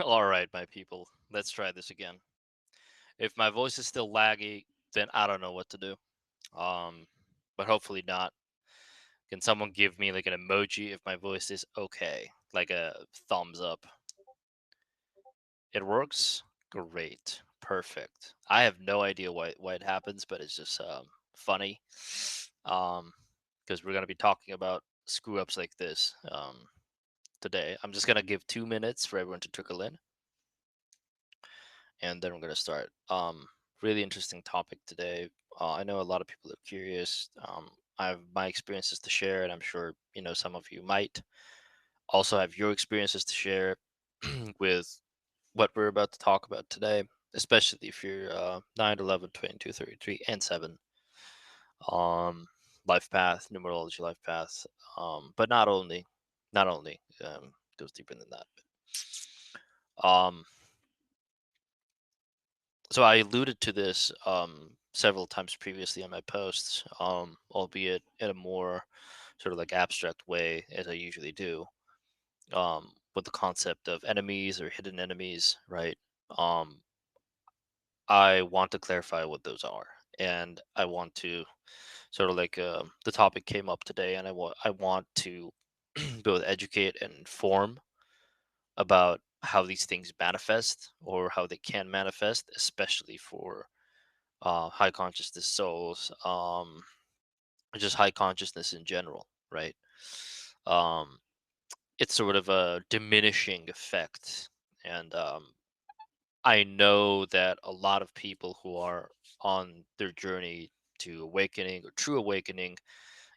All right, my people, let's try this again. If my voice is still laggy, then I don't know what to do. Um, but hopefully not. Can someone give me like an emoji if my voice is okay? Like a thumbs up. It works? Great. Perfect. I have no idea why it happens, but it's just funny. Um, because we're gonna be talking about screw ups like this today. I'm just gonna give 2 minutes for everyone to trickle in, and then we're gonna start. Really interesting topic today. I know a lot of people are curious. I have my experiences to share, and I'm sure some of you might also have your experiences to share with what we're about to talk about today. Especially if you're 9, 11, 22, 33, and 7. Um, Life path, numerology, life path. But not only goes deeper than that. Um, So I alluded to this several times previously on my posts, albeit in a more sort of like abstract way, as I usually do, with the concept of enemies or hidden enemies, right? Um, I want to clarify what those are, and I want to sort of like the topic came up today, and I want to both educate and inform about how these things manifest or how they can manifest, especially for high consciousness souls, just high consciousness in general, right? Um, it's sort of a diminishing effect, and I know that a lot of people who are on their journey to awakening or true awakening,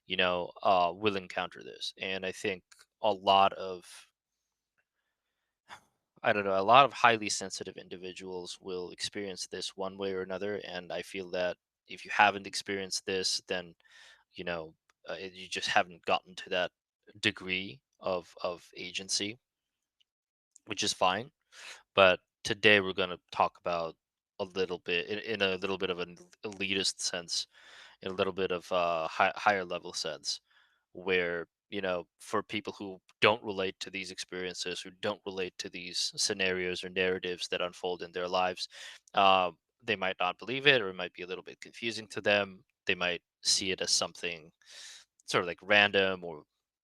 will encounter this, and I think a lot of I don't know, a lot of highly sensitive individuals will experience this one way or another, and I feel that if you haven't experienced this, then you just haven't gotten to that degree of agency, which is fine. But today we're going to talk about a little bit in a little bit of an elitist sense, in a little bit of a higher level sense, where for people who don't relate to these experiences, who don't relate to these scenarios or narratives that unfold in their lives, uh, they might not believe it, or it might be a little bit confusing to them. They might see it as something sort of like random, or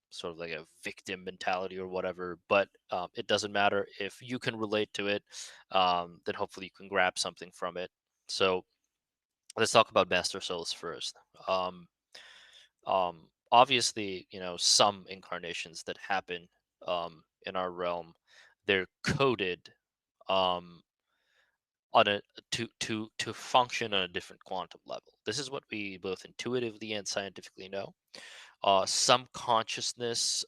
sort of like a victim mentality or whatever. But it doesn't matter if you can relate to it. Then hopefully you can grab something from it. So let's talk about master souls first. um, Obviously, some incarnations that happen in our realm, they're coded um, on a to function on a different quantum level. This is what we both intuitively and scientifically know. Some consciousness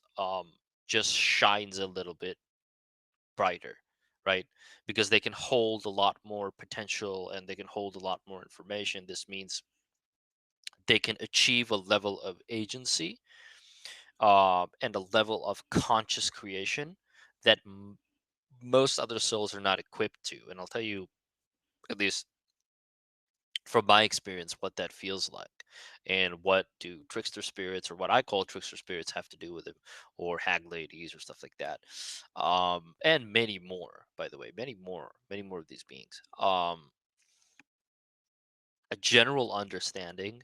just shines a little bit brighter, right? Because they can hold a lot more potential and they can hold a lot more information. This means they can achieve a level of agency and a level of conscious creation that most other souls are not equipped to. And I'll tell you, at least from my experience, what that feels like, and what do trickster spirits, or what I call trickster spirits, have to do with it, or hag ladies or stuff like that, and many more. By the way, many more of these beings. A general understanding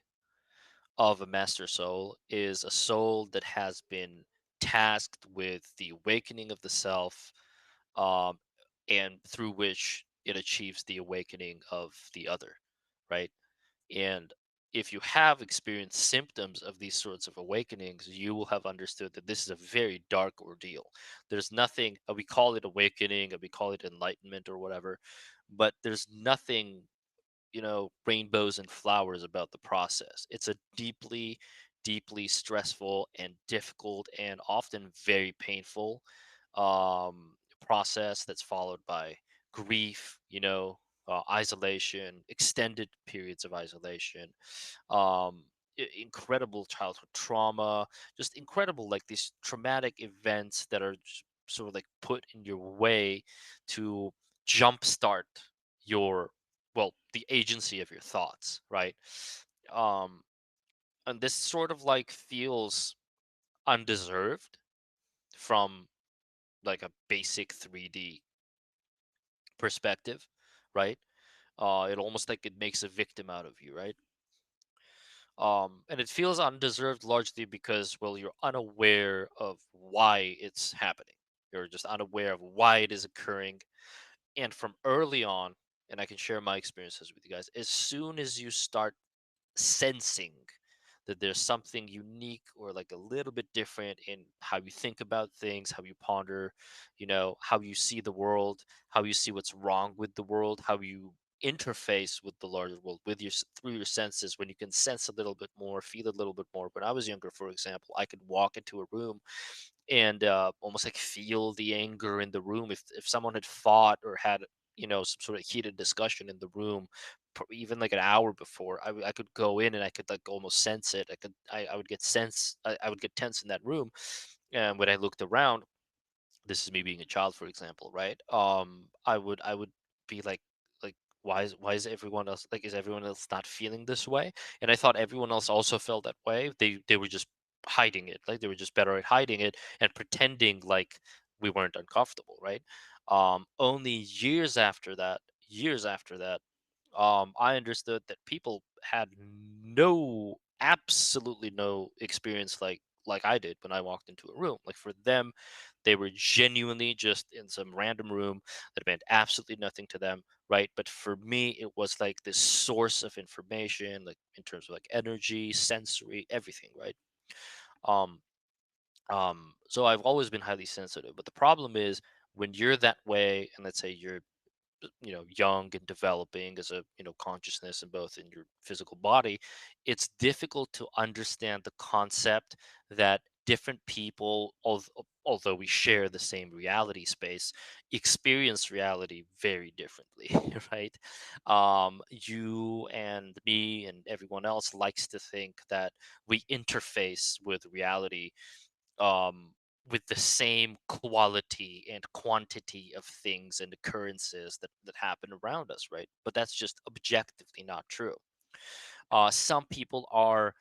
of a master soul is a soul that has been tasked with the awakening of the self, um, and through which it achieves the awakening of the other, right? And if you have experienced symptoms of these sorts of awakenings, you will have understood that this is a very dark ordeal. There's nothing, we call it awakening, we call it enlightenment or whatever, but there's nothing, rainbows and flowers about the process. It's a deeply, deeply stressful and difficult and often very painful process that's followed by grief, isolation, extended periods of isolation, incredible childhood trauma, just incredible, like these traumatic events that are sort of like put in your way to jumpstart your, well, the agency of your thoughts, right? um and this sort of like feels undeserved from like a basic 3D perspective, right? It almost like it makes a victim out of you, right? And it feels undeserved largely because, well, you're unaware of why it's happening. You're just unaware of why it is occurring. And from early on, and I can share my experiences with you guys, as soon as you start sensing that there's something unique or like a little bit different in how you think about things, how you ponder, how you see the world, how you see what's wrong with the world, how you interface with the larger world with through your senses. When you can sense a little bit more, feel a little bit more. When I was younger, for example, I could walk into a room and almost like feel the anger in the room. If someone had fought or had some sort of heated discussion in the room, even like an hour before, I could go in and I could like almost sense it. I would get I would get tense in that room, and when I looked around, this is me being a child, for example, right? I would be like, why is everyone else, like, is everyone else not feeling this way? And I thought everyone else also felt that way. They were just hiding it, like they were just better at hiding it and pretending like we weren't uncomfortable, right? Only years after that, I understood that people had absolutely no experience like I did when I walked into a room. Like for them, they were genuinely just in some random room that meant absolutely nothing to them, right? But for me, it was like this source of information, like in terms of like energy, sensory, everything, right? Um, so I've always been highly sensitive, but the problem is when you're that way, and let's say you're young and developing as a consciousness in both in your physical body, it's difficult to understand the concept that different people, although we share the same reality space, experience reality very differently. Right? You and me and everyone else likes to think that we interface with reality um, with the same quality and quantity of things and occurrences that happen around us, right? But that's just objectively not true. Some people are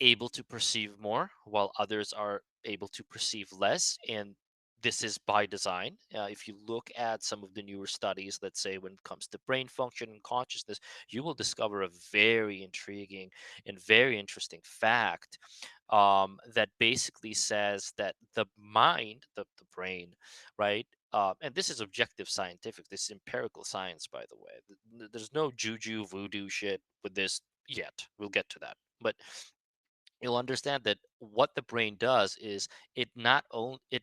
able to perceive more, while others are able to perceive less. And this is by design. If you look at some of the newer studies, let's say when it comes to brain function and consciousness, you will discover a very intriguing and very interesting fact that basically says that the mind, the brain, right? And this is objective scientific, this is empirical science, by the way. There's no juju voodoo shit with this yet. We'll get to that. But you'll understand that what the brain does is it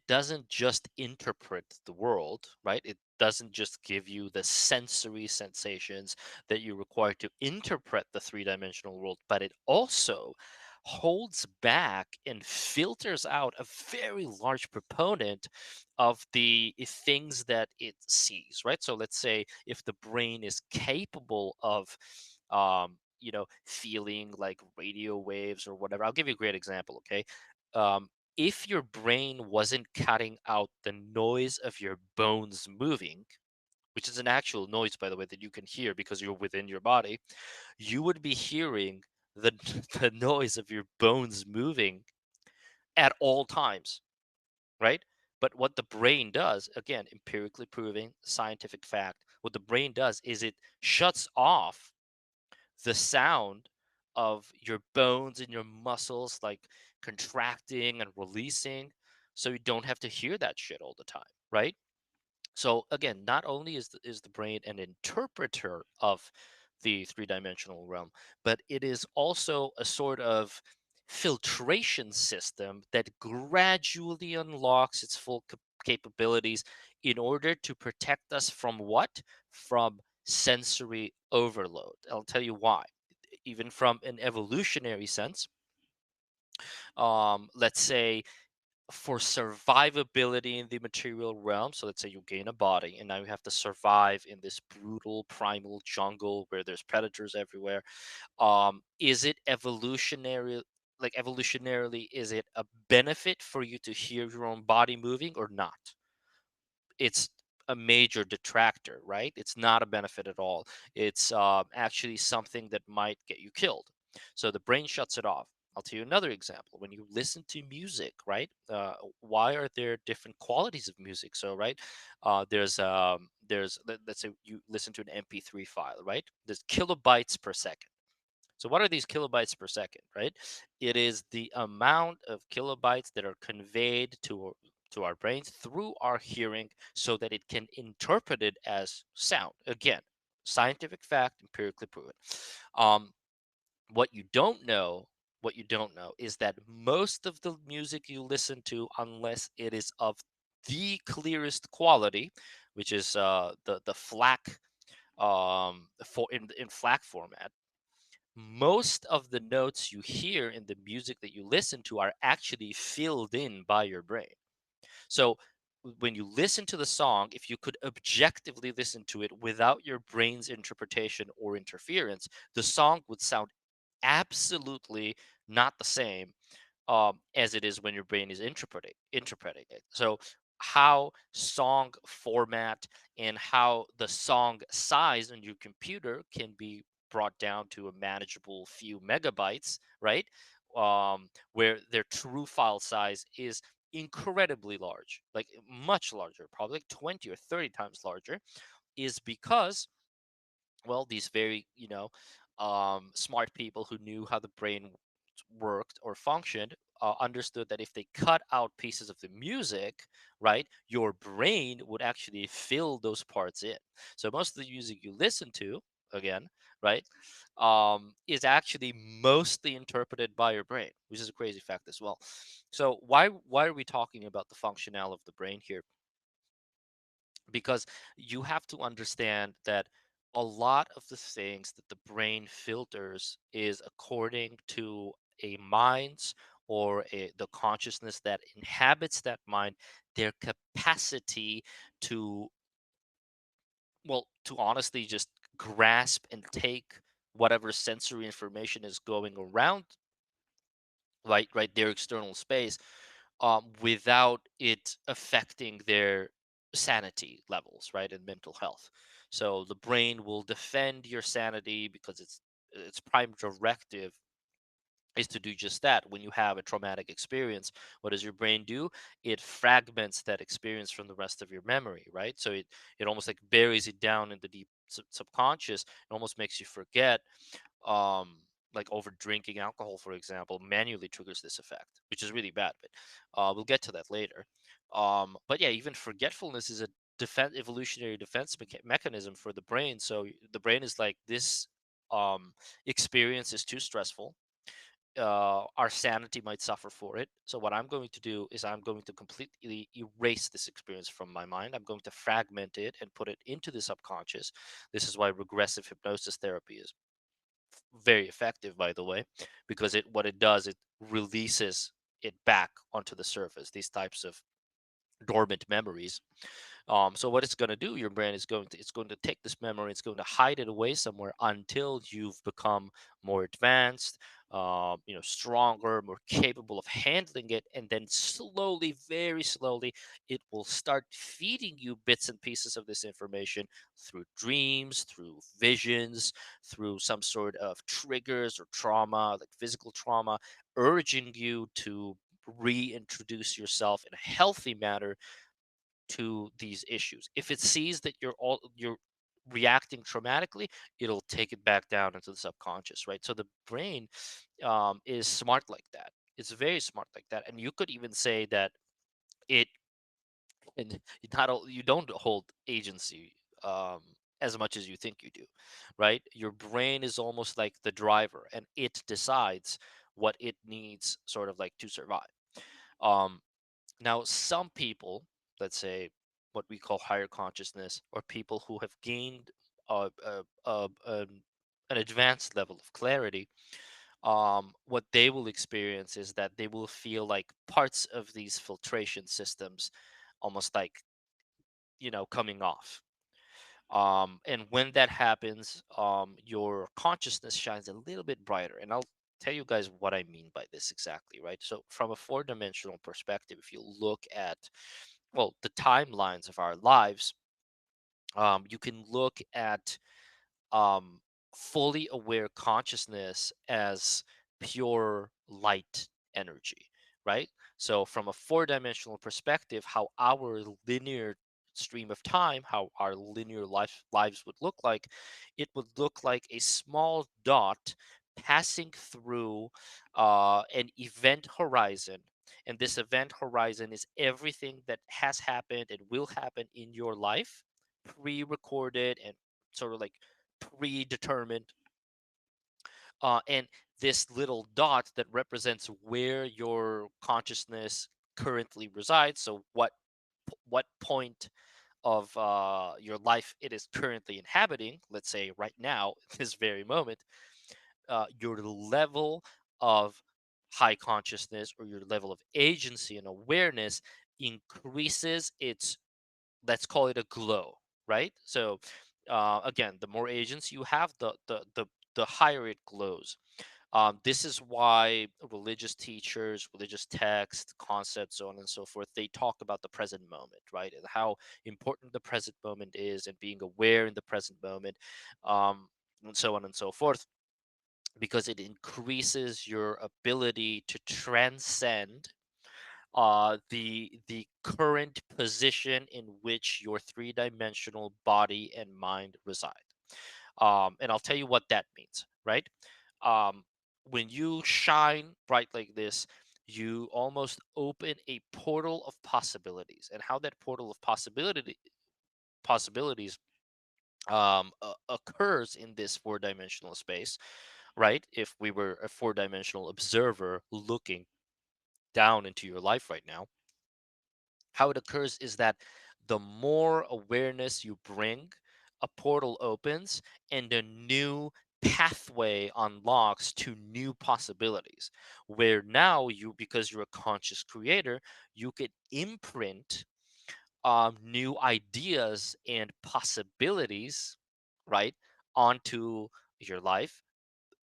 doesn't just interpret the world, right? It doesn't just give you the sensory sensations that you require to interpret the three-dimensional world, but it also holds back and filters out a very large proponent of the things that it sees, right? So let's say if the brain is capable of feeling like radio waves or whatever. I'll give you a great example, okay? Um, if your brain wasn't cutting out the noise of your bones moving, which is an actual noise, by the way, that you can hear because you're within your body, you would be hearing the, the noise of your bones moving at all times, right? But what the brain does, again, empirically proving scientific fact, what the brain does is it shuts off the sound of your bones and your muscles like contracting and releasing so you don't have to hear that shit all the time, right? So again, not only is the brain an interpreter of the three-dimensional realm, but it is also a sort of filtration system that gradually unlocks its full capabilities in order to protect us from what? From sensory overload. I'll tell you why. Even from an evolutionary sense, let's say for survivability in the material realm. So let's say you gain a body and now you have to survive in this brutal primal jungle where there's predators everywhere. Is it evolutionarily, is it a benefit for you to hear your own body moving or not? It's a major detractor, right? It's not a benefit at all. It's actually something that might get you killed. So the brain shuts it off. I'll tell you another example. When you listen to music, right? Why are there different qualities of music? So, right, let's say you listen to an MP3 file, right? There's kilobytes per second. So, what are these kilobytes per second, right? It is the amount of kilobytes that are conveyed to our brains through our hearing, so that it can interpret it as sound. Again, scientific fact, empirically proven. Um, what you don't know, what you don't know is that most of the music you listen to, unless it is of the clearest quality, which is the FLAC for in FLAC format, most of the notes you hear in the music that you listen to are actually filled in by your brain. So when you listen to the song, if you could objectively listen to it without your brain's interpretation or interference, the song would sound absolutely not the same as it is when your brain is interpreting it. So how song format and how the song size on your computer can be brought down to a manageable few megabytes, right? Where their true file size is incredibly large, like much larger, probably like 20 or 30 times larger, is because, well, these very, smart people who knew how the brain worked or functioned, understood that if they cut out pieces of the music, right, your brain would actually fill those parts in. So most of the music you listen to, again, right, is actually mostly interpreted by your brain, which is a crazy fact as well. So why are we talking about the functionality of the brain here? Because you have to understand that a lot of the things that the brain filters is according to a mind's or the consciousness that inhabits that mind, their capacity to, well, to honestly just grasp and take whatever sensory information is going around, right, their external space, without it affecting their sanity levels, right, and mental health. So the brain will defend your sanity because its prime directive is to do just that. When you have a traumatic experience, what does your brain do? It fragments that experience from the rest of your memory, right? So it almost like buries it down in the deep subconscious. It almost makes you forget, um like over drinking alcohol, for example, manually triggers this effect, which is really bad, but we'll get to that later. But yeah, even forgetfulness is a evolutionary defense mechanism for the brain. So the brain is like, this experience is too stressful, our sanity might suffer for it. So what I'm going to do is I'm going to completely erase this experience from my mind. I'm going to fragment it and put it into the subconscious. This is why regressive hypnosis therapy is very effective, by the way, because it what it does, it releases it back onto the surface, these types of dormant memories. So what it's going to do, your brain is going to take this memory, it's going to hide it away somewhere until you've become more advanced, stronger, more capable of handling it, and then slowly, very slowly, it will start feeding you bits and pieces of this information through dreams, through visions, through some sort of triggers or trauma, like physical trauma, urging you to reintroduce yourself in a healthy manner to these issues. If it sees that you're reacting traumatically, it'll take it back down into the subconscious, right? So the brain is smart like that. It's very smart like that, and you could even say that it and you don't hold agency um, as much as you think you do, right? Your brain is almost like the driver, and it decides what it needs, sort of like to survive. Um, Now, some people, let's say what we call higher consciousness, or people who have gained an advanced level of clarity, what they will experience is that they will feel like parts of these filtration systems almost like, coming off. And when that happens, your consciousness shines a little bit brighter. And I'll tell you guys what I mean by this exactly, right? So, from a four-dimensional perspective, if you look at, well, the timelines of our lives, you can look at um, fully aware consciousness as pure light energy, right? So from a four-dimensional perspective, how our linear stream of time, how our linear lives would look like, it would look like a small dot passing through an event horizon. And this event horizon is everything that has happened and will happen in your life, pre-recorded and sort of like predetermined. And this little dot that represents where your consciousness currently resides. So what point of your life it is currently inhabiting, let's say right now, this very moment, your level of high consciousness or your level of agency and awareness increases its, let's call it a glow, right? So again, the more agency you have, the higher it glows. This is why religious teachers, religious texts, concepts, so on and so forth, they talk about the present moment, right? And how important the present moment is and being aware in the present moment, and so on and so forth, because it increases your ability to transcend the current position in which your three-dimensional body and mind reside. And I'll tell you what that means, right? Um, when you shine bright like this, you almost open a portal of possibilities, and how that portal of possibilities occurs in this four-dimensional space, right? If we were a four-dimensional observer looking down into your life right now, how it occurs is that the more awareness you bring, a portal opens and a new pathway unlocks to new possibilities. Where now you, because you're a conscious creator, you could imprint new ideas and possibilities, right, onto your life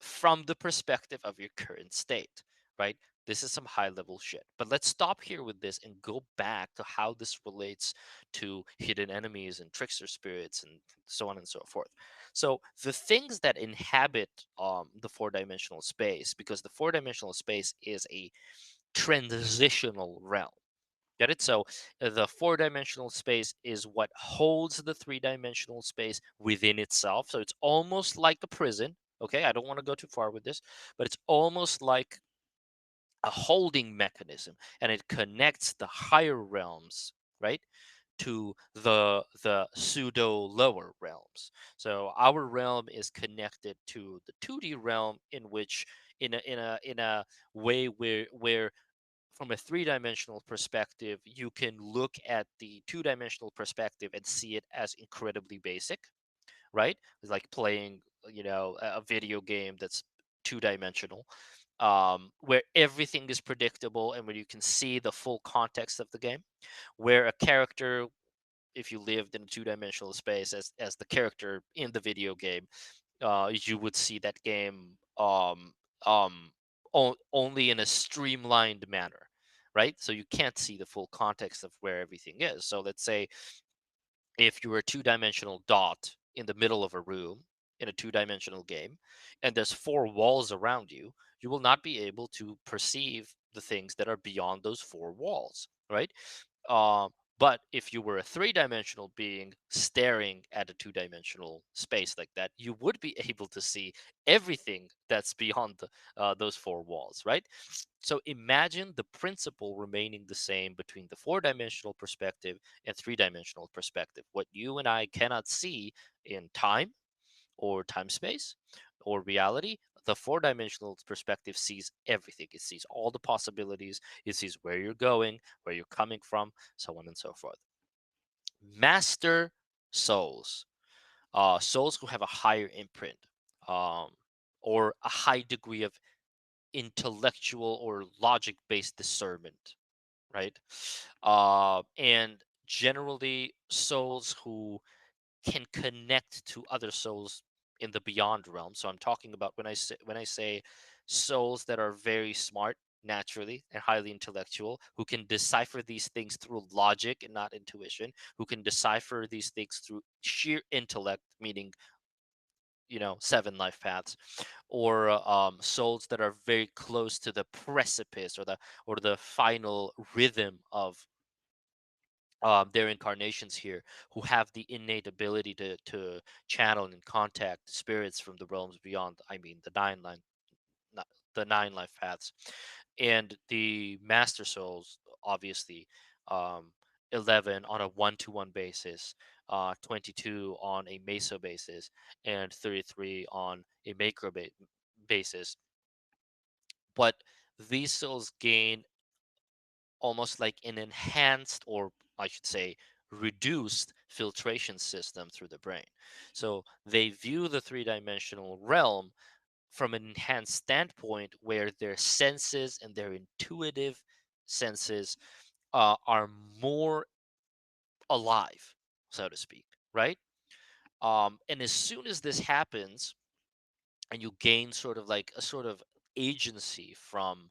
from the perspective of your current state, right? This is some high level shit. But let's stop here with this and go back to how this relates to hidden enemies and trickster spirits and so on and so forth. So the things that inhabit the four-dimensional space, because the four-dimensional space is a transitional realm. Get it? So the four-dimensional space is what holds the three-dimensional space within itself. So it's almost like a prison. Okay, I don't want to go too far with this, but it's almost like a holding mechanism, and it connects the higher realms, right, to the pseudo lower realms. So our realm is connected to the 2D realm, in which in a way where from a three-dimensional perspective, you can look at the two-dimensional perspective and see it as incredibly basic, right? It's like playing, a video game that's two-dimensional, where everything is predictable and where you can see the full context of the game. Where a character, if you lived in a two-dimensional space as the character in the video game, you would see that game um, only in a streamlined manner, right? So you can't see the full context of where everything is. So let's say if you were a two-dimensional dot in the middle of a room in a two-dimensional game, and there's four walls around you, you will not be able to perceive the things that are beyond those four walls, right? Um, but if you were a three-dimensional being staring at a two-dimensional space like that, you would be able to see everything that's beyond those four walls, right? So imagine the principle remaining the same between the four-dimensional perspective and three-dimensional perspective. What you and I cannot see in time or time space or reality, the four-dimensional perspective sees everything. It sees all the possibilities. It sees where you're going, where you're coming from, so on and so forth. Master souls, souls who have a higher imprint, um, or a high degree of intellectual or logic-based discernment, right? And generally, souls who can connect to other souls in the beyond realm. So I'm talking about when I say souls that are very smart naturally and highly intellectual, who can decipher these things through logic and not intuition, who can decipher these things through sheer intellect, meaning seven life paths, or souls that are very close to the precipice, or the final rhythm of their incarnations here, who have the innate ability to channel and contact spirits from the realms beyond. I mean, not, the nine life paths, and the master souls, obviously, um, 11 on a one-to-one basis, 22 on a meso basis, and 33 on a basis. But these souls gain almost like an enhanced, or I should say reduced, filtration system through the brain. So they view the three-dimensional realm from an enhanced standpoint, where their senses and their intuitive senses are more alive, so to speak, right? And as soon as this happens, and you gain sort of like a sort of agency from,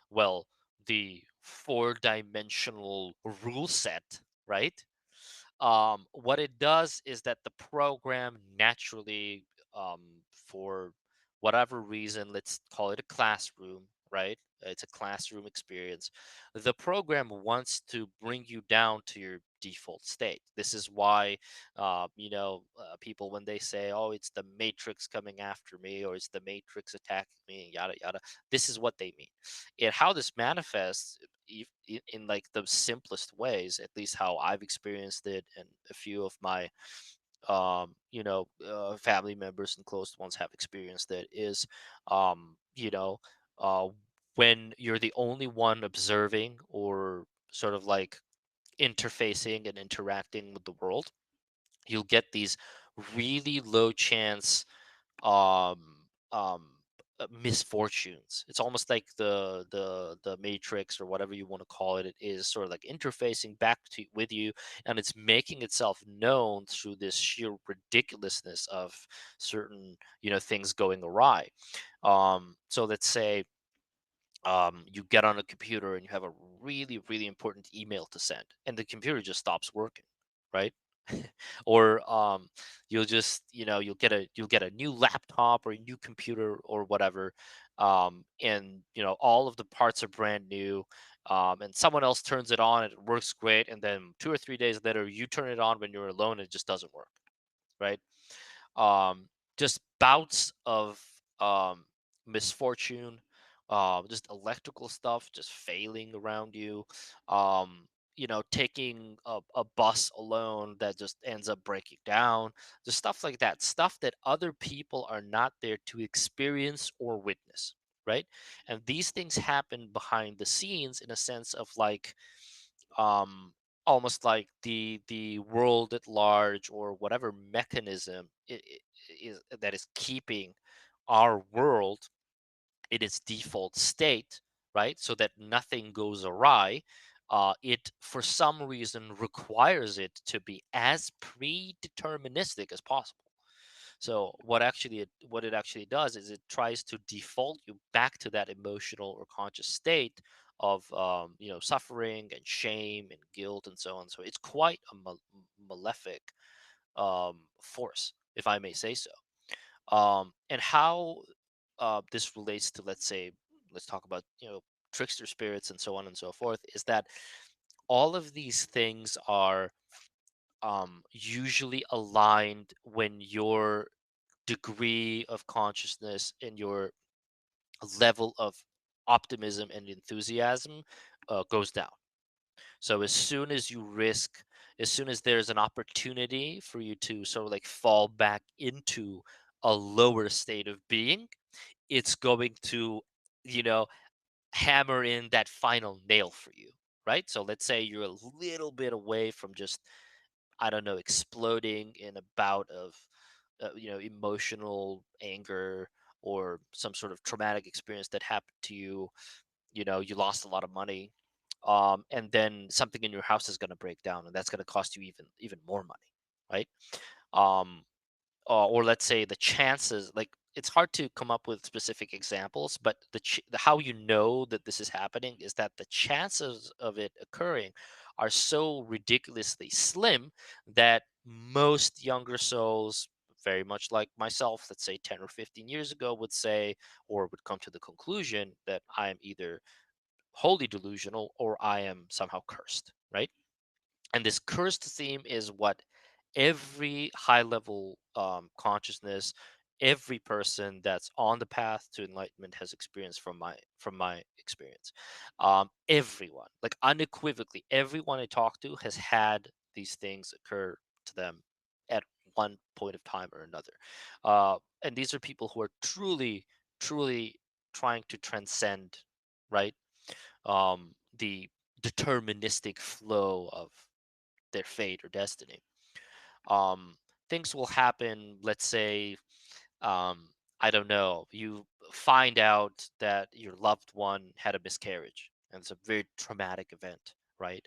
well, the four-dimensional rule set, right? What it does is that the program naturally, for whatever reason, let's call it a classroom, right? It's a classroom experience. The program wants to bring you down to your default state. This is why, people, when they say, "Oh, it's the Matrix coming after me," or "It's the Matrix attacking me," yada yada, this is what they mean. And how this manifests, in like the simplest ways, at least how I've experienced it, and a few of my family members and close ones have experienced it, is uh, when you're the only one observing, or sort of like interfacing and interacting with the world, you'll get these really low chance um misfortunes. It's almost like the Matrix, or whatever you want to call it. It is sort of like interfacing back to with you, and it's making itself known through this sheer ridiculousness of certain things going awry. So let's say you get on a computer and you have a really, really important email to send, and the computer just stops working, right? Or you'll get a new laptop or a new computer or whatever, and all of the parts are brand new, and someone else turns it on and it works great, and then 2 or 3 days later you turn it on when you're alone and it just doesn't work, right? um, just bouts of misfortune, just electrical stuff just failing around you, taking a bus alone that just ends up breaking down, just stuff like that, stuff that other people are not there to experience or witness, right? And these things happen behind the scenes, in a sense of like, um almost like the world at large, or whatever mechanism is that is keeping our world in its default state, right? So that nothing goes awry. It, for some reason, requires it to be as predeterministic as possible. So what it actually does is it tries to default you back to that emotional or conscious state of suffering and shame and guilt and so on. So it's quite a malefic force, if I may say so. And how this relates to, let's talk about trickster spirits and so on and so forth, is that all of these things are usually aligned when your degree of consciousness and your level of optimism and enthusiasm goes down. So as soon as there's an opportunity for you to sort of like fall back into a lower state of being, it's going to, you know, hammer in that final nail for you, right? So let's say you're a little bit away from just, I don't know, exploding in a bout of, emotional anger, or some sort of traumatic experience that happened to you. You lost a lot of money, and then something in your house is going to break down, and that's going to cost you even more money, right? Um, or let's say the chances, like, it's hard to come up with specific examples, but how you know that this is happening is that the chances of it occurring are so ridiculously slim that most younger souls, very much like myself, let's say 10 or 15 years ago, would say, or would come to the conclusion that I am either wholly delusional or I am somehow cursed, right? And this cursed theme is what every high level consciousness, every person that's on the path to enlightenment has experienced from my experience. Everyone, like unequivocally, everyone I talk to has had these things occur to them at one point of time or another. And these are people who are truly trying to transcend, right? The deterministic flow of their fate or destiny. Um, Things will happen. Let's say, I don't know, you find out that your loved one had a miscarriage, and it's a very traumatic event, right?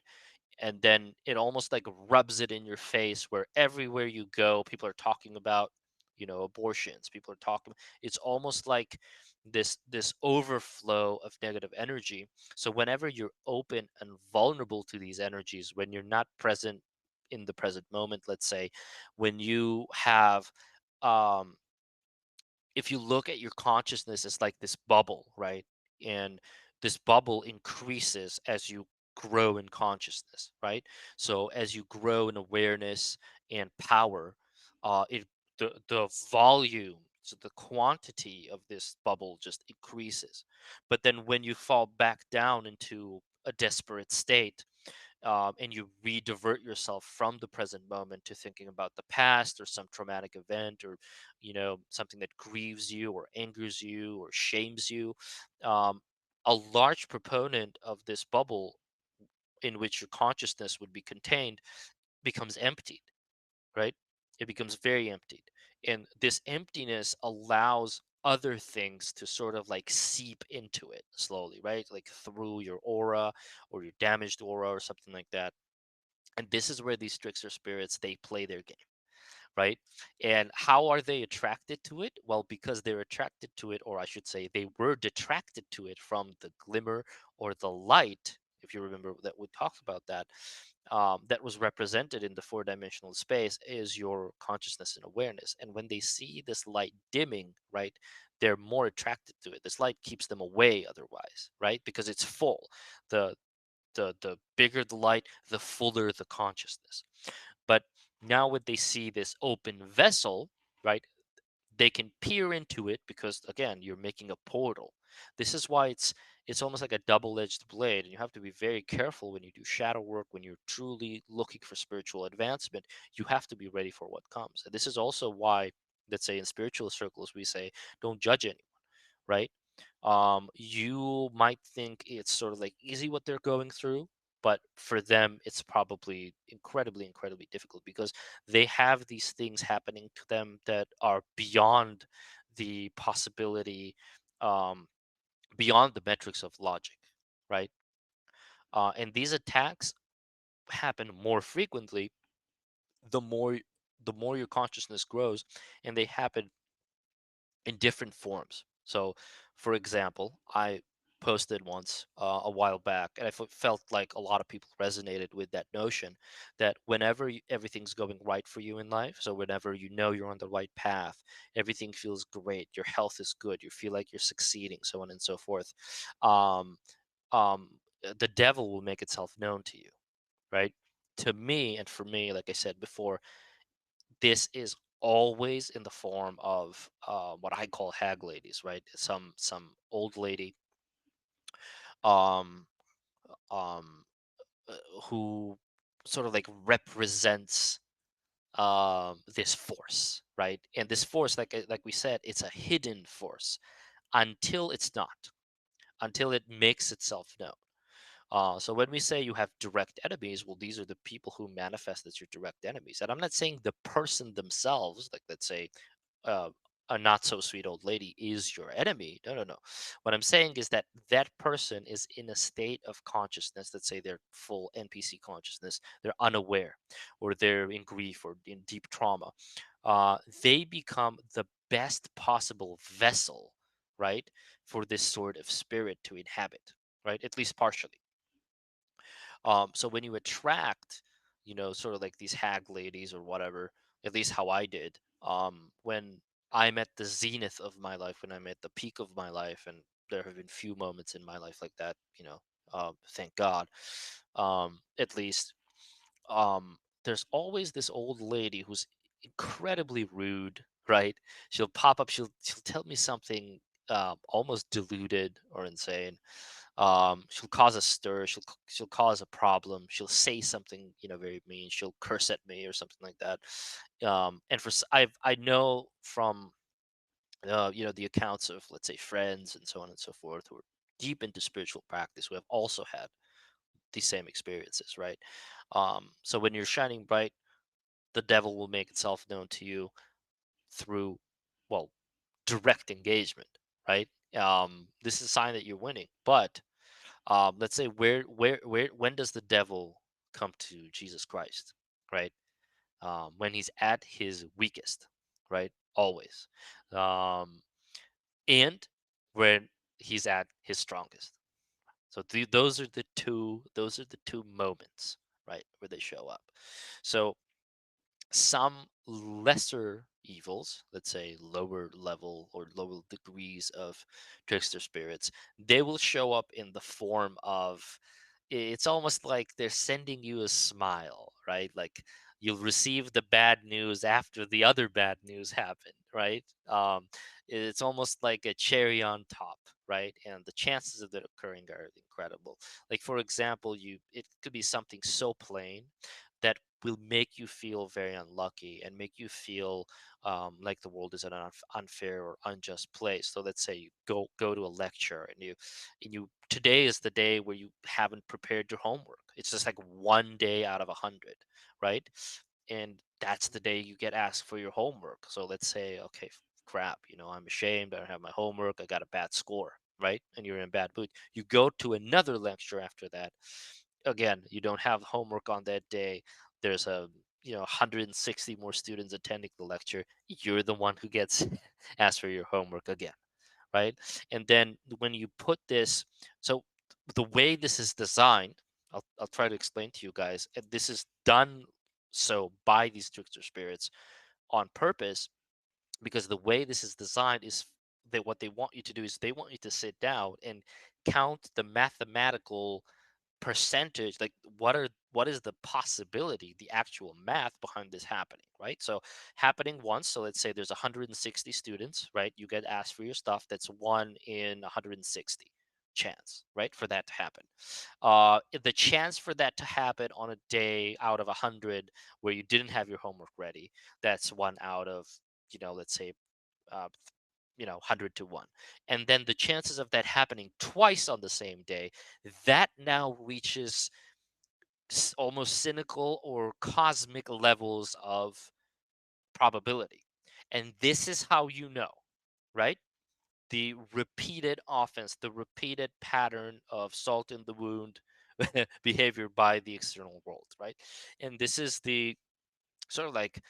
And then it almost like rubs it in your face where everywhere you go people are talking about, abortions. People are talking, it's almost like this overflow of negative energy. So whenever you're open and vulnerable to these energies, when you're not present in the present moment, let's say, when you have, um if you look at your consciousness as like this bubble, right? And this bubble increases as you grow in consciousness, right? So as you grow in awareness and power, it the volume, so the quantity of this bubble just increases. But then when you fall back down into a desperate state, and you re-divert yourself from the present moment to thinking about the past or some traumatic event, or something that grieves you or angers you or shames you, um, a large proponent of this bubble in which your consciousness would be contained becomes emptied, right? It becomes very emptied, and this emptiness allows other things to sort of like seep into it slowly, right? Like through your aura or your damaged aura or something like that. And this is where these trickster spirits, they play their game, right? And how are they attracted to it? Well, because they're attracted to it, or I should say they were detracted to it from the glimmer or the light, if you remember that we talked about that, that was represented in the four-dimensional space is your consciousness and awareness. And when they see this light dimming, right, they're more attracted to it. This light keeps them away otherwise, right? Because it's full. The the bigger the light, the fuller the consciousness. But now when they see this open vessel, right, they can peer into it because again, you're making a portal. This is why it's almost like a double-edged blade, and you have to be very careful when you do shadow work, when you're truly looking for spiritual advancement. You have to be ready for what comes. And this is also why, let's say in spiritual circles, we say don't judge anyone, right? You might think it's sort of like easy what they're going through, but for them, it's probably incredibly difficult because they have these things happening to them that are beyond the possibility, um, beyond the metrics of logic, right? And these attacks happen more frequently the more the more your consciousness grows, and they happen in different forms. So, for example, I posted once a while back, and felt like a lot of people resonated with that notion that whenever everything's going right for you in life, so whenever you know you're on the right path, everything feels great, your health is good, you feel like you're succeeding, so on and so forth, um, um, the devil will make itself known to you, right? To me, and for me, like I said before, this is always in the form of what I call hag ladies, right? Some old lady, um, um, uh, who sort of like represents this force, right? And this force, like we said, it's a hidden force until it's not, until it makes itself known. So when we say you have direct enemies, well, these are the people who manifest as your direct enemies. And I'm not saying the person themselves, like let's say uh, a not so sweet old lady is your enemy. No, no, no. What I'm saying is that that person is in a state of consciousness. Let's say they're full NPC consciousness. They're unaware, or they're in grief or in deep trauma. They become the best possible vessel, right, for this sort of spirit to inhabit, right? At least partially. So when you attract, sort of like these hag ladies or whatever, at least how I did. When I'm at the zenith of my life, when I'm at the peak of my life, and there have been few moments in my life like that, thank God. At least, there's always this old lady who's incredibly rude, right? She'll pop up, she'll tell me something almost deluded or insane. She'll cause a stir, she'll cause a problem, she'll say something, very mean, she'll curse at me or something like that. And I know from the accounts of, let's say, friends and so on and so forth, who are deep into spiritual practice, who have also had these same experiences, right? So when you're shining bright, the devil will make itself known to you through, well, direct engagement, right? This is a sign that you're winning. But let's say, where when does the devil come to Jesus Christ, right? When he's at his weakest, right? Always. Um, and when he's at his strongest. So those are the two moments, right, where they show up. So some lesser evils, let's say lower level or lower degrees of trickster spirits, they will show up in the form of, it's almost like they're sending you a smile, right? Like you'll receive the bad news after the other bad news happened, right? It's almost like a cherry on top, right? And the chances of that occurring are incredible. Like, for example, it could be something so plain that will make you feel very unlucky and make you feel like the world is an unfair or unjust place. So let's say you go to a lecture, and you today is the day where you haven't prepared your homework. It's just like one day out of 100, right? And that's the day you get asked for your homework. So let's say, okay, crap, I'm ashamed, I don't have my homework, I got a bad score, right? And you're in a bad mood. You go to another lecture after that. Again, you don't have homework on that day. There's 160 more students attending the lecture. You're the one who gets asked for your homework again, right? And then when you put this, so the way this is designed, I'll try to explain to you guys. And this is done so by these trickster spirits on purpose, because the way this is designed is that what they want you to do is they want you to sit down and count the mathematical percentage, like what is the possibility, the actual math behind this happening, right? So happening once, so let's say there's 160 students, right? You get asked for your stuff. That's 1 in 160 chance, right, for that to happen. The chance for that to happen on a day out of 100 where you didn't have your homework ready, that's 1 out of, let's say, uh, 100 to 1. And then the chances of that happening twice on the same day, that now reaches almost cynical or cosmic levels of probability. And this is how you know, right? The repeated offense, the repeated pattern of salt in the wound behavior by the external world, right? And this is the sort of like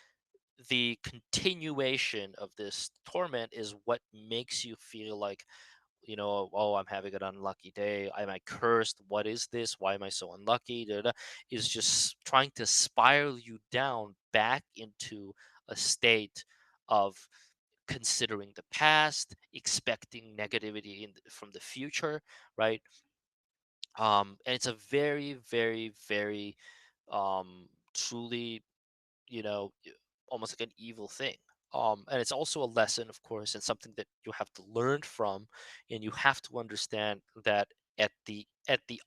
the continuation of this torment is what makes you feel like, oh, I'm having an unlucky day. Am I cursed? What is this? Why am I so unlucky? Da, da, da, is just trying to spiral you down back into a state of considering the past, expecting negativity from the future, right? And it's a very, very, very truly, almost like an evil thing. And it's also a lesson, of course, and something that you have to learn from, and you have to understand that at the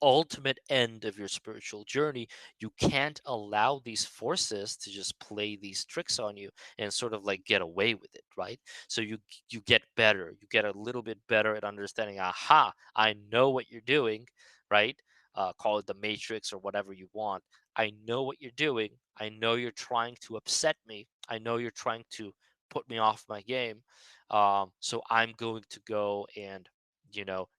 ultimate end of your spiritual journey, you can't allow these forces to just play these tricks on you and sort of like get away with it, right? So you get better, you get a little bit better at understanding. Aha, I know what you're doing, right? Call it the matrix or whatever you want. I know what you're doing. I know you're trying to upset me. I know you're trying to put me off my game. So I'm going to go and,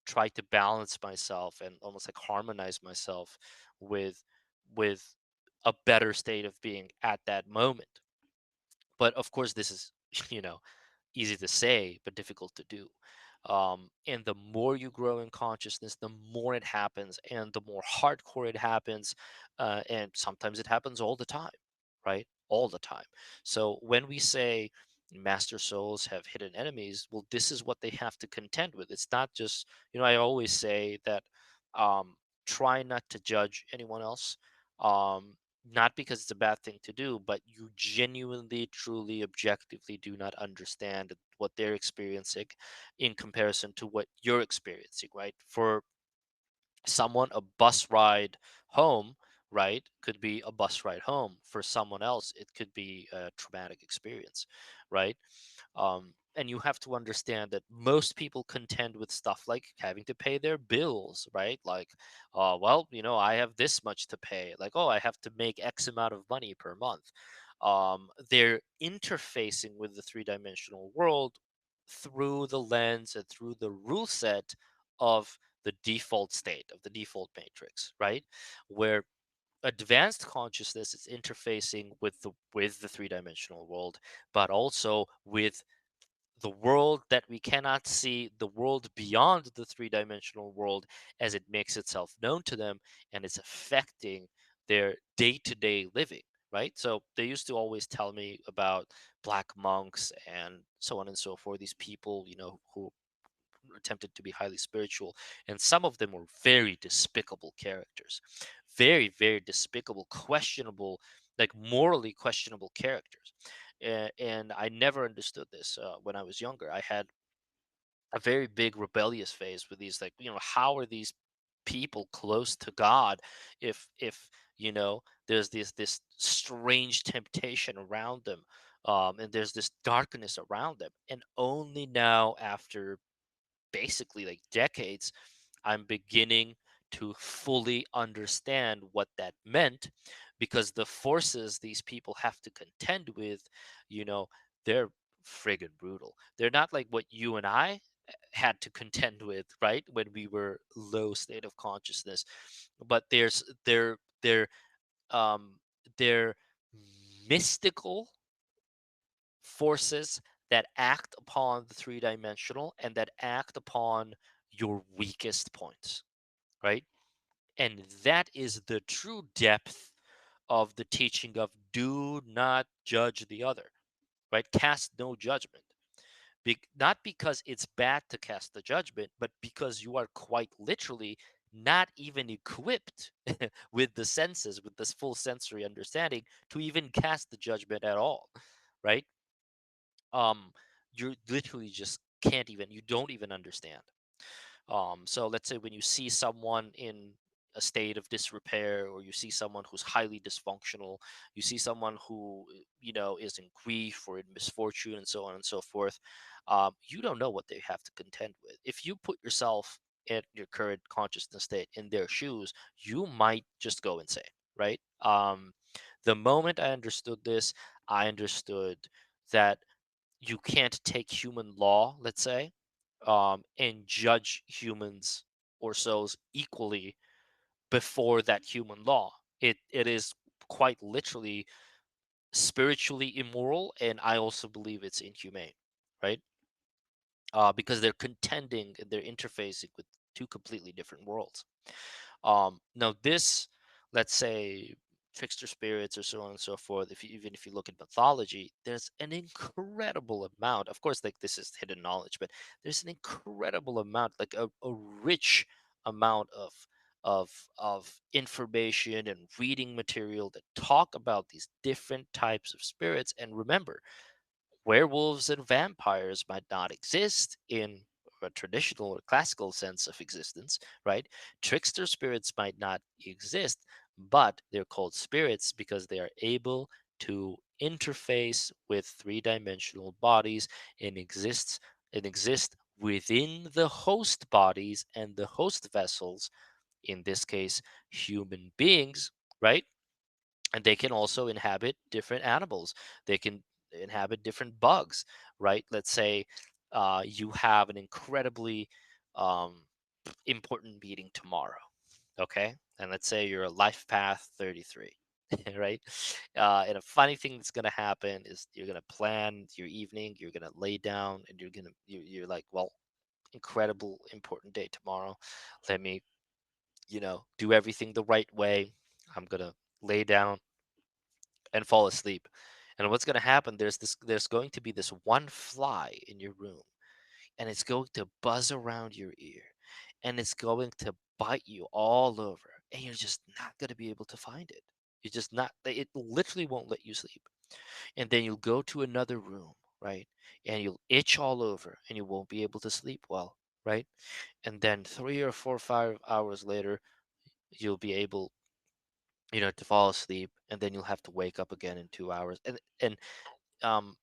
try to balance myself and almost like harmonize myself with with a better state of being at that moment. But of course, this is, you know, easy to say, but difficult to do. And the more you grow in consciousness, the more it happens, and the more hardcore it happens. And sometimes it happens all the time, right? all the time. So when we say master souls have hidden enemies, well, this is what they have to contend with. It's not just, I always say that, um, try not to judge anyone else. Um, Not because it's a bad thing to do, but you genuinely, truly, objectively do not understand what they're experiencing in comparison to what you're experiencing, right? For someone, a bus ride home, right, could be a bus ride home. For someone else, it could be a traumatic experience, right? And you have to understand that most people contend with stuff like having to pay their bills, right? Like, well, I have this much to pay. Like, oh, I have to make X amount of money per month. They're interfacing with the three-dimensional world through the lens and through the rule set of the default state, of the default matrix, right? Where advanced consciousness is interfacing with the three-dimensional world, but also with the world that we cannot see, the world beyond the three-dimensional world, as it makes itself known to them, and it's affecting their day-to-day living, right? So they used to always tell me about black monks and so on and so forth, these people, who attempted to be highly spiritual, and some of them were very despicable characters, very, very despicable, questionable, like morally questionable characters. And I never understood this when I was younger. I had a very big rebellious phase with these, like, how are these people close to God if there's this strange temptation around them, and there's this darkness around them. And only now, after basically like decades, I'm beginning to fully understand what that meant, because the forces these people have to contend with, you know, they're friggin' brutal. They're not like what you and I had to contend with, right? When we were low state of consciousness. But um they're mystical forces that act upon the three-dimensional and that act upon your weakest points, right? And that is the true depth of the teaching of do not judge the other, right? Cast no judgment. Not because it's bad to cast the judgment, but because you are quite literally not even equipped with the senses, with this full sensory understanding to even cast the judgment at all, right? um you literally just can't even, you don't even understand. So let's say when you see someone in a state of disrepair, or you see someone who's highly dysfunctional, you see someone who is in grief or in misfortune and so on and so forth, you don't know what they have to contend with. If you put yourself at your current consciousness state in their shoes, you might just go insane, right? The moment I understood this, I understood that you can't take human law, let's say, and judge humans or souls equally before that human law. It is quite literally spiritually immoral, and I also believe it's inhumane, right? Because they're contending and they're interfacing with two completely different worlds. Now this, let's say, trickster spirits or so on and so forth. Even if you look at mythology, there's an incredible amount. Of course, like this is hidden knowledge, but there's an incredible amount, like a rich amount of information and reading material that talk about these different types of spirits. And remember, werewolves and vampires might not exist in a traditional or classical sense of existence, right? Trickster spirits might not exist, but they're called spirits because they are able to interface with three-dimensional bodies and exist within the host bodies and the host vessels, in this case, human beings, right? And they can also inhabit different animals. They can inhabit different bugs, right? Let's say you have an incredibly um, important meeting tomorrow, okay? And let's say you're a life path 33, right? And a funny thing that's going to happen is you're going to plan your evening, you're going to lay down, and you're like, well, incredible important day tomorrow. Let me, do everything the right way. I'm going to lay down and fall asleep. And what's going to happen, there's going to be this one fly in your room, and it's going to buzz around your ear, and it's going to bite you all over, and you're just not going to be able to find it. You're just not, it literally won't let you sleep. And then you'll go to another room, right? And you'll itch all over and you won't be able to sleep well, right? And then 3 or 4, 5 hours later, you'll be able, to fall asleep, and then you'll have to wake up again in 2 hours. And um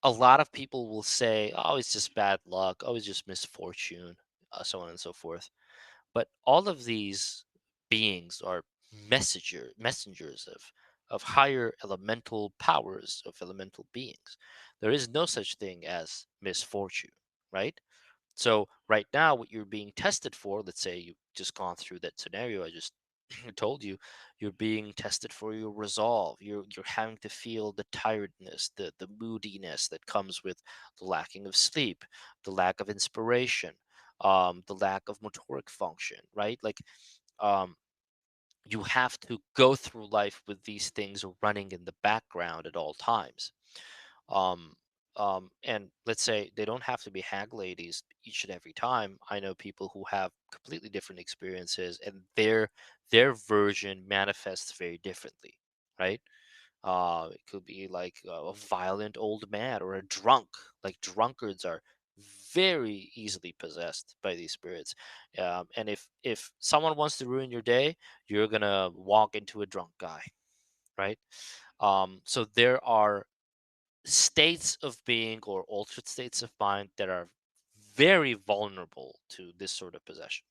a lot of people will say, oh, it's just bad luck, oh, it's just misfortune, so on and so forth. But all of these beings are messengers of higher elemental powers, of elemental beings. There is no such thing as misfortune, right? So right now, what you're being tested for, let's say you've just gone through that scenario I just told you, you're being tested for your resolve. You're having to feel the tiredness, the moodiness that comes with the lacking of sleep, the lack of inspiration, the lack of motoric function, right? Like, um, you have to go through life with these things running in the background at all times. Um, and let's say they don't have to be hag ladies each and every time. I know people who have completely different experiences, and their version manifests very differently, right? It could be like a violent old man or a drunk. Like drunkards are very easily possessed by these spirits. And if someone wants to ruin your day, you're gonna walk into a drunk guy, right? So there are states of being or altered states of mind that are very vulnerable to this sort of possession.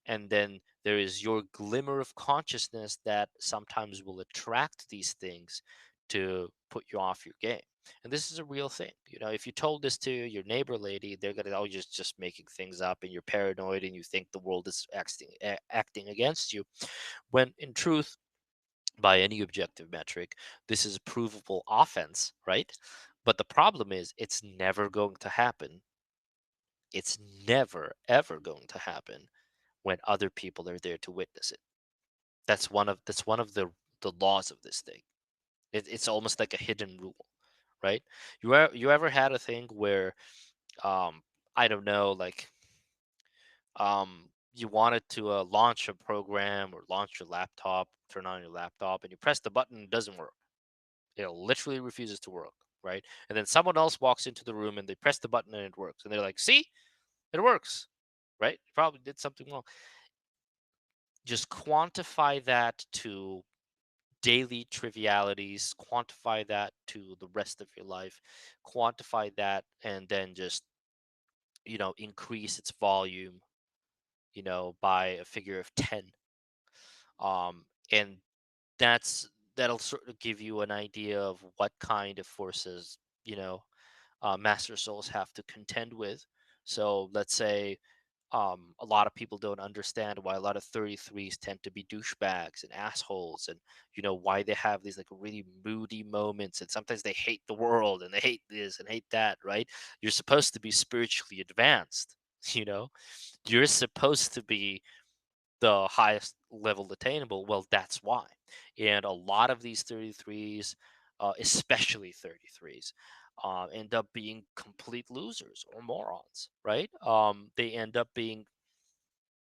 And then there is your glimmer of consciousness that sometimes will attract these things to put you off your game. And this is a real thing. If you told this to your neighbor lady, they're gonna, oh, you're just making things up, and you're paranoid, and you think the world is acting against you. When in truth, by any objective metric, this is provable offense, right? But the problem is, it's never going to happen. It's never, ever going to happen when other people are there to witness it. That's one of the laws of this thing. It's almost like a hidden rule, right? You ever had a thing where, um I don't know, like, you wanted to launch a program or launch your laptop, turn on your laptop, and you press the button, it doesn't work. It literally refuses to work, right? And then someone else walks into the room and they press the button and it works. And they're like, see, it works, right? You probably did something wrong. Just quantify that to daily trivialities, quantify that to the rest of your life, quantify that, and then just, increase its volume, by a figure of 10. And that'll sort of give you an idea of what kind of forces, master souls have to contend with. So let's say, a lot of people don't understand why a lot of 33s tend to be douchebags and assholes, and why they have these like really moody moments, and sometimes they hate the world and they hate this and hate that, right? You're supposed to be spiritually advanced, you know you're supposed to be the highest level attainable. Well, that's why. And a lot of these 33s, especially 33s, end up being complete losers or morons, right? They end up being,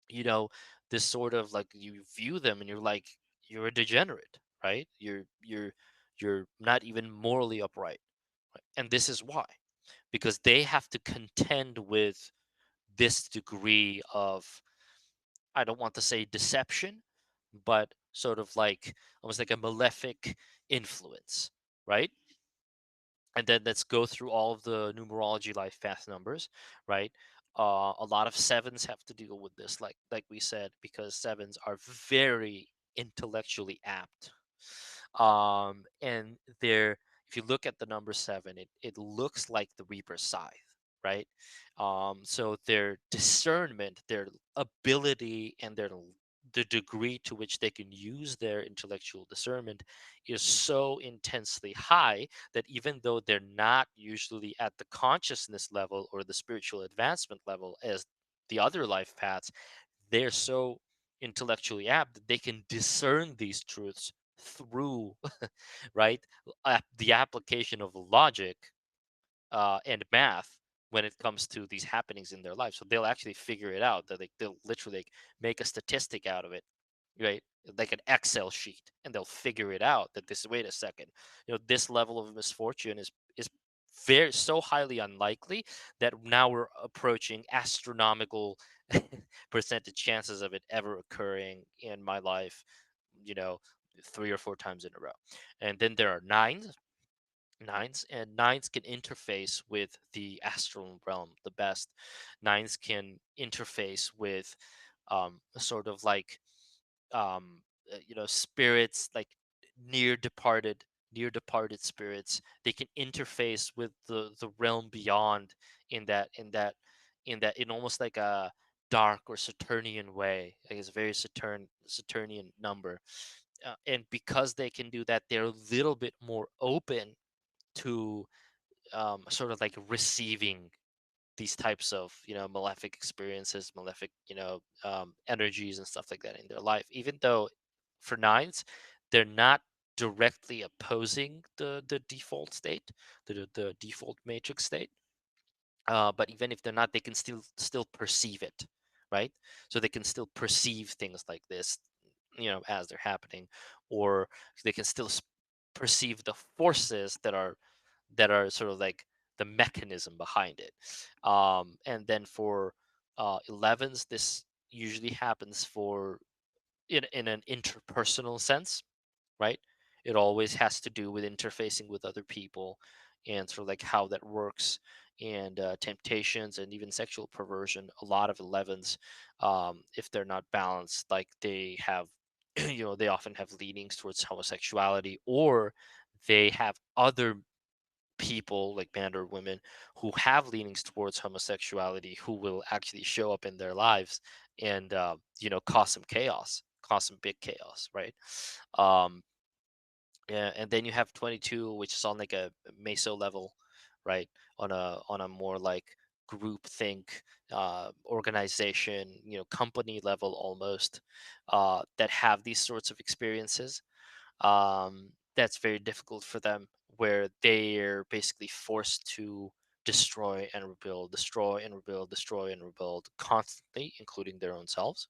you know, this sort of, like, you view them and you're like, you're a degenerate, right? You're not even morally upright. Right? And this is why, because they have to contend with this degree of, I don't want to say deception, but sort of like almost like a malefic influence, right? And then let's go through all of the numerology life path numbers, right? A lot of sevens have to deal with this, like we said, because sevens are very intellectually apt. And they're, if you look at the number seven, it looks like the Reaper's scythe, right? So their discernment, their ability, and the degree to which they can use their intellectual discernment is so intensely high that even though they're not usually at the consciousness level or the spiritual advancement level as the other life paths, they're so intellectually apt that they can discern these truths through right the application of logic and math when it comes to these happenings in their life. So they'll actually figure it out. That they'll literally like, make a statistic out of it, right? Like an Excel sheet, and they'll figure it out that this. Wait a second, this level of misfortune is very so highly unlikely that now we're approaching astronomical percentage chances of it ever occurring in my life. You know, 3 or 4 times in a row, and then there are nines, and nines can interface with the astral realm the best. Nines can interface with sort of like spirits like near departed near departed spirits. They can interface with the realm beyond in almost like a dark or Saturnian way. Like it's a very Saturnian number, and because they can do that, they're a little bit more open to sort of like receiving these types of malefic experiences, malefic energies and stuff like that in their life. Even though for nines, they're not directly opposing the default state, the default matrix state. But even if they're not, they can still perceive it, right? So they can still perceive things like this, as they're happening, or they can still perceive the forces that are sort of like the mechanism behind it. And then for 11s, this usually happens for in an interpersonal sense, right? It always has to do with interfacing with other people and sort of like how that works, and temptations and even sexual perversion. A lot of 11s, if they're not balanced, like they have, they often have leanings towards homosexuality, or they have other people like men or women who have leanings towards homosexuality who will actually show up in their lives and cause some chaos, cause some big chaos, right? um yeah, and then you have 22, which is on like a meso level, right? On a more like group think, organization, company level almost, that have these sorts of experiences. That's very difficult for them, where they're basically forced to destroy and rebuild, destroy and rebuild, destroy and rebuild constantly, including their own selves,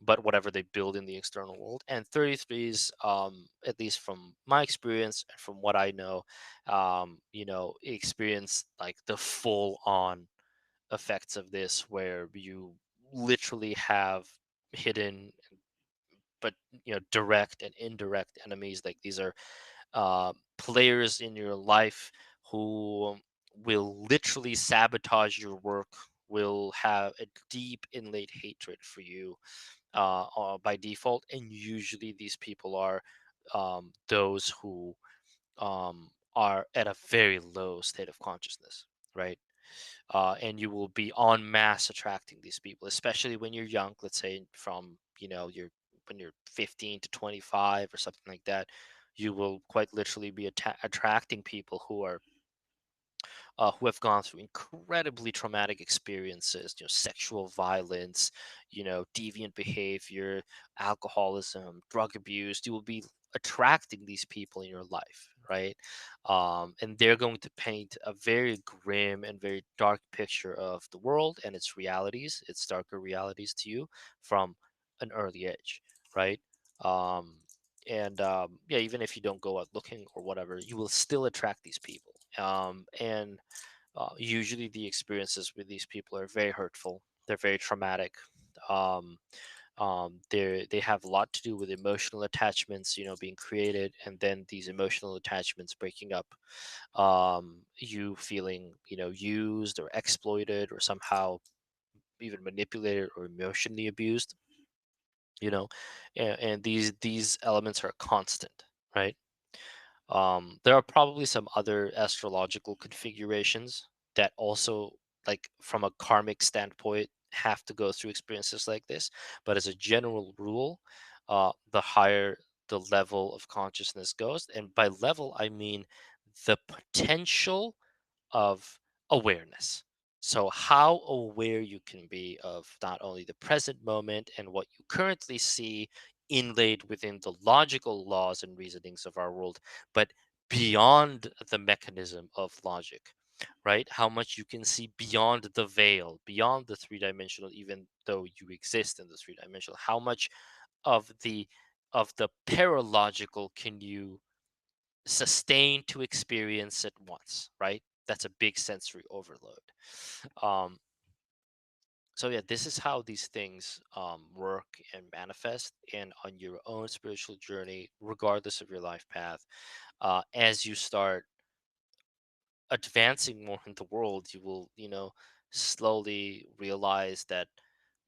but whatever they build in the external world. And 33s, at least from my experience and from what I know, experience like the full on effects of this, where you literally have hidden but direct and indirect enemies. Like these are players in your life who will literally sabotage your work, will have a deep inlaid hatred for you by default. And usually these people are those who are at a very low state of consciousness, right? And you will be en masse attracting these people, especially when you're young. Let's say from you're when you're 15 to 25 or something like that. You will quite literally be attracting people who have gone through incredibly traumatic experiences, sexual violence, deviant behavior, alcoholism, drug abuse. You will be attracting these people in your life, right? And they're going to paint a very grim and very dark picture of the world and its realities, its darker realities to you from an early age, right? Um, and yeah, even if you don't go out looking or whatever, you will still attract these people. And usually the experiences with these people are very hurtful. They're very traumatic. Um, they have a lot to do with emotional attachments, being created, and then these emotional attachments breaking up. You feeling, used or exploited or somehow even manipulated or emotionally abused. And these elements are constant, right? There are probably some other astrological configurations that also, like from a karmic standpoint, have to go through experiences like this. But as a general rule, the higher the level of consciousness goes, and by level I mean the potential of awareness. So, how aware you can be of not only the present moment and what you currently see inlaid within the logical laws and reasonings of our world, but beyond the mechanism of logic, right? How much you can see beyond the veil, beyond the three-dimensional, even though you exist in the three-dimensional. How much of the paralogical can you sustain to experience at once, right? That's a big sensory overload. Um, so yeah, this is how these things work and manifest, and on your own spiritual journey, regardless of your life path, as you start advancing more in the world, you will, slowly realize that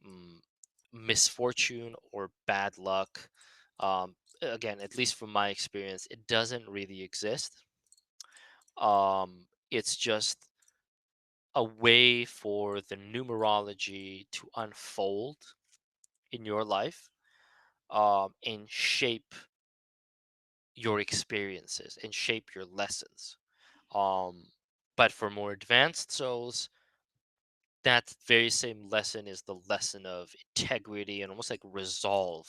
mm, misfortune or bad luck, again, at least from my experience, it doesn't really exist. It's just a way for the numerology to unfold in your life, and shape your experiences and shape your lessons. Um, but for more advanced souls, that very same lesson is the lesson of integrity and almost like resolve,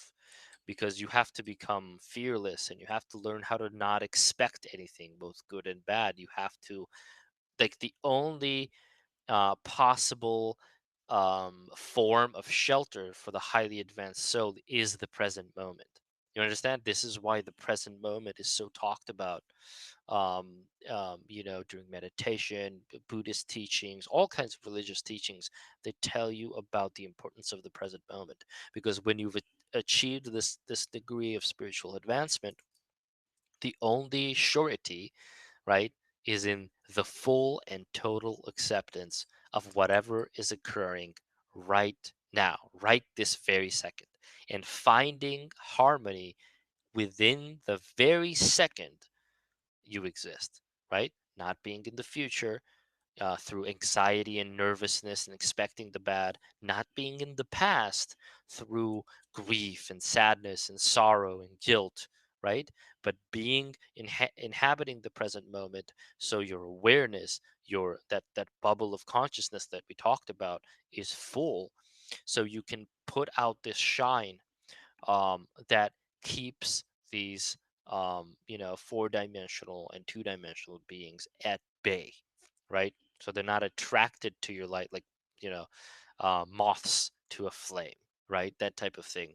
because you have to become fearless and you have to learn how to not expect anything, both good and bad. You have to, like, the only possible form of shelter for the highly advanced soul is the present moment. You understand? This is why the present moment is so talked about. During meditation, Buddhist teachings, all kinds of religious teachings, they tell you about the importance of the present moment. Because when you've achieved this degree of spiritual advancement, the only surety, right, is in the full and total acceptance of whatever is occurring right now, right this very second, and finding harmony within the very second you exist, right? Not being in the future, through anxiety and nervousness and expecting the bad, not being in the past through grief and sadness and sorrow and guilt, right? But being inhabiting the present moment, so your awareness, your that bubble of consciousness that we talked about is full, so you can put out this shine, that keeps these four-dimensional and two-dimensional beings at bay, right? So they're not attracted to your light like, you know moths to a flame, right? That type of thing.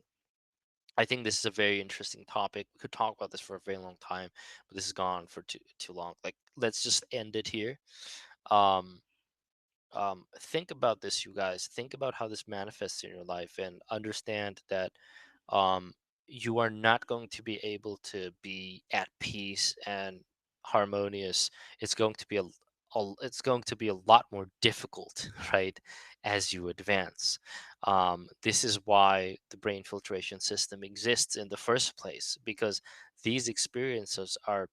I think this is a very interesting topic. We could talk about this for a very long time, but this has gone for too long. Like, let's just end it here. um think about this, you guys. Think about how this manifests in your life, and understand that um, you are not going to be able to be at peace and harmonious. It's going to be it's going to be a lot more difficult, right, as you advance. This is why the brain filtration system exists in the first place, because these experiences are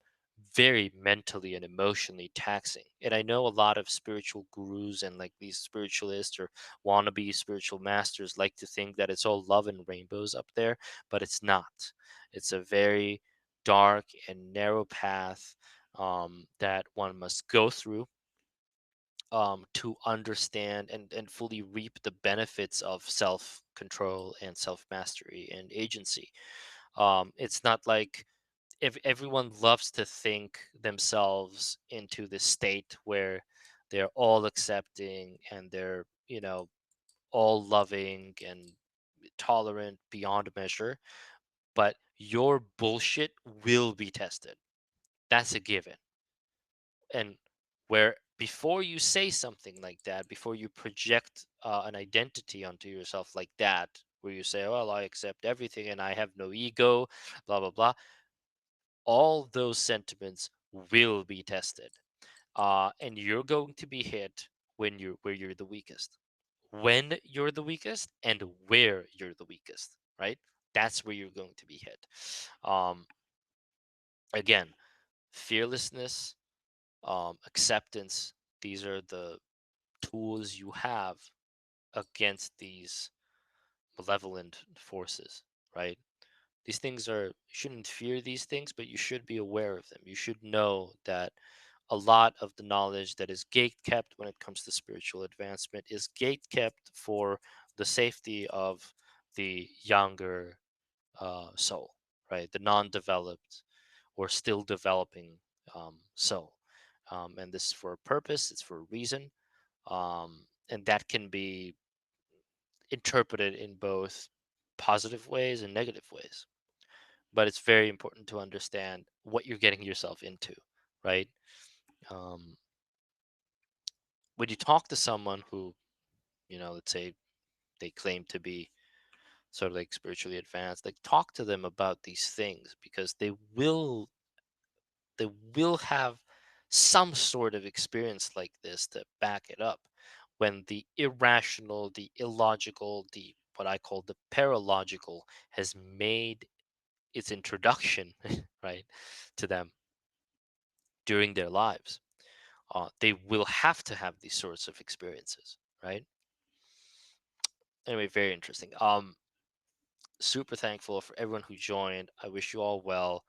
very mentally and emotionally taxing. And I know a lot of spiritual gurus and like these spiritualists or wannabe spiritual masters like to think that it's all love and rainbows up there, but it's not. It's a very dark and narrow path, that one must go through, to understand and fully reap the benefits of self control and self mastery and agency. It's not like, if everyone loves to think themselves into this state where they're all accepting and they're, all loving and tolerant beyond measure, but your bullshit will be tested. That's a given. And where before you say something like that, before you project an identity onto yourself like that, where you say, well, I accept everything and I have no ego, blah, blah, blah, all those sentiments will be tested. And you're going to be hit when you're the weakest. When you're the weakest and where you're the weakest, right? That's where you're going to be hit. Um, Again, fearlessness, acceptance, these are the tools you have against these malevolent forces, right? These things are, you shouldn't fear these things, but you should be aware of them. You should know that a lot of the knowledge that is gate kept when it comes to spiritual advancement is gate kept for the safety of the younger, soul, right? The non-developed or still developing soul. And this is for a purpose. It's for a reason, and that can be interpreted in both positive ways and negative ways. But it's very important to understand what you're getting yourself into, right? Um, when you talk to someone who, let's say they claim to be sort of like spiritually advanced, like talk to them about these things because they will have some sort of experience like this to back it up when the irrational, the illogical, the what I call the paralogical has made its introduction right to them during their lives. They will have to have these sorts of experiences, right? Anyway, very interesting. Super thankful for everyone who joined. I wish you all well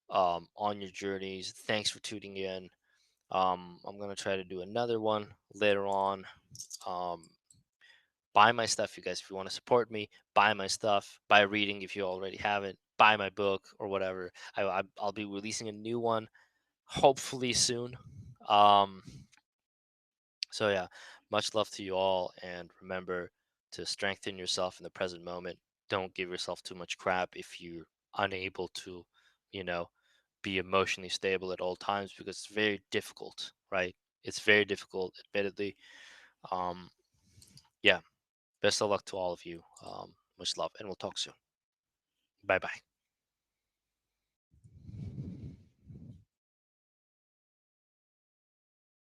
on your journeys. Thanks for tuning in. I'm gonna try to do another one later on. Um, buy my stuff, you guys. If you want to support me, buy my stuff. Buy reading if you already have it. Buy my book or whatever. I'll be releasing a new one hopefully soon. Um, so yeah, much love to you all, and remember to strengthen yourself in the present moment. Don't give yourself too much crap if you're unable to, you know, be emotionally stable at all times because it's very difficult, right? It's very difficult, admittedly. Um, yeah, best of luck to all of you. Much love, and we'll talk soon. Bye bye.